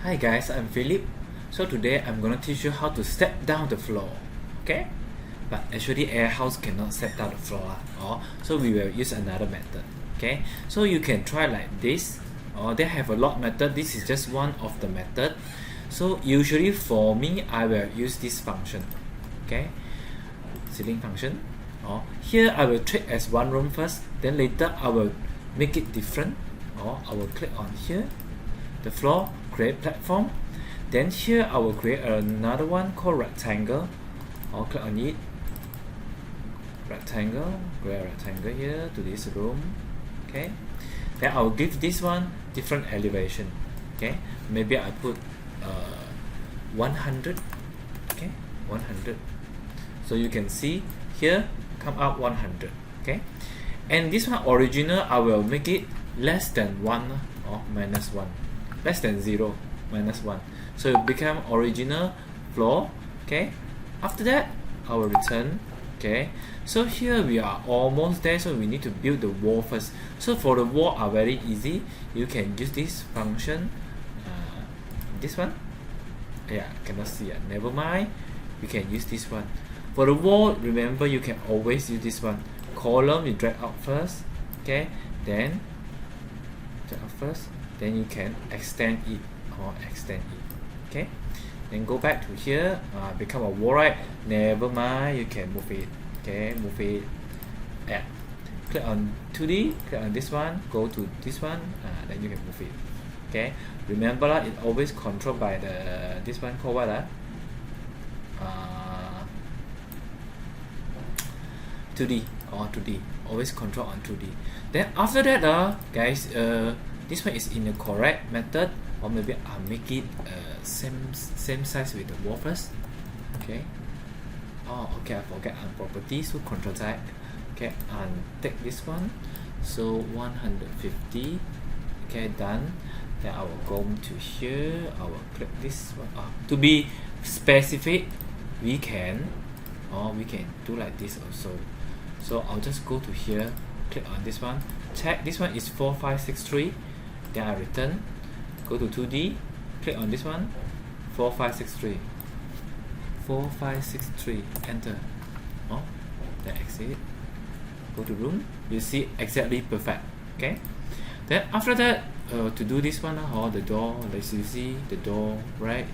Hi guys, I'm Philip. So today I'm gonna teach you how to step down the floor. Okay? But actually AiHouse cannot step down the floor. So we will use another method. Okay? So you can try like this. Or they have a lot method. This is just one of the method. So usually for me, I will use this function. Okay? Ceiling function. Here I will treat as one room first. Then later I will make it different. I will click on here, the floor, create platform. Then here I will create another one called rectangle. I'll click on it, rectangle, create a rectangle here to this room. Okay, then I'll give this one different elevation. Okay, maybe I put 100. Okay, 100. So you can see here come up 100. Okay, and this one original I will make it less than 1 or minus 1, less than 0, minus 1, so it become original floor. Okay, after that I will return. Okay, so here we are almost there, so we need to build the wall first. So for the wall are very easy. You can use this function, this one. Yeah, cannot see it, never mind, you can use this one. For the wall, remember you can always use this one. Column you drag out first. Okay, then first, then you can extend it or extend it. Okay, then go back to here, become a wall, right? Never mind, you can move it. Okay, move it. Yeah, click on 2D, click on this one, go to this one, then you can move it. Okay, remember it always controlled by the this one called what? 2D or 2D, always control on 2D. Then after that, guys, this one is in the correct method, or maybe I'll make it same size with the wall first. Okay. Okay, I forget on property, so control Z. Okay, and take this one. So 150. Okay, done. Then I will go to here. I will click this one. To be specific, we can do like this also. So I'll just go to here, click on this one, check this one is 4563, then I return, go to 2D, click on this one, 4563, 4563, enter. Then exit, go to room, you see exactly perfect. Okay, then after that, to do this one, the door, as you see the door, right?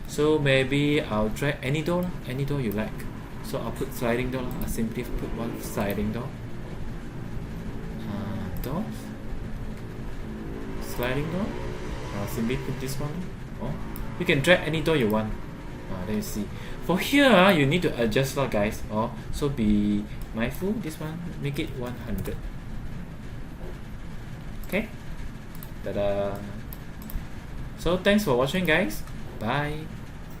So maybe I'll drag any door you like. So I'll put sliding door. I'll simply put one sliding door. Sliding door. I'll simply put this one. You can drag any door you want. Let you see. For here, you need to adjust, guys. So be mindful. This one, make it 100. Okay. Ta-da. So thanks for watching, guys. Bye.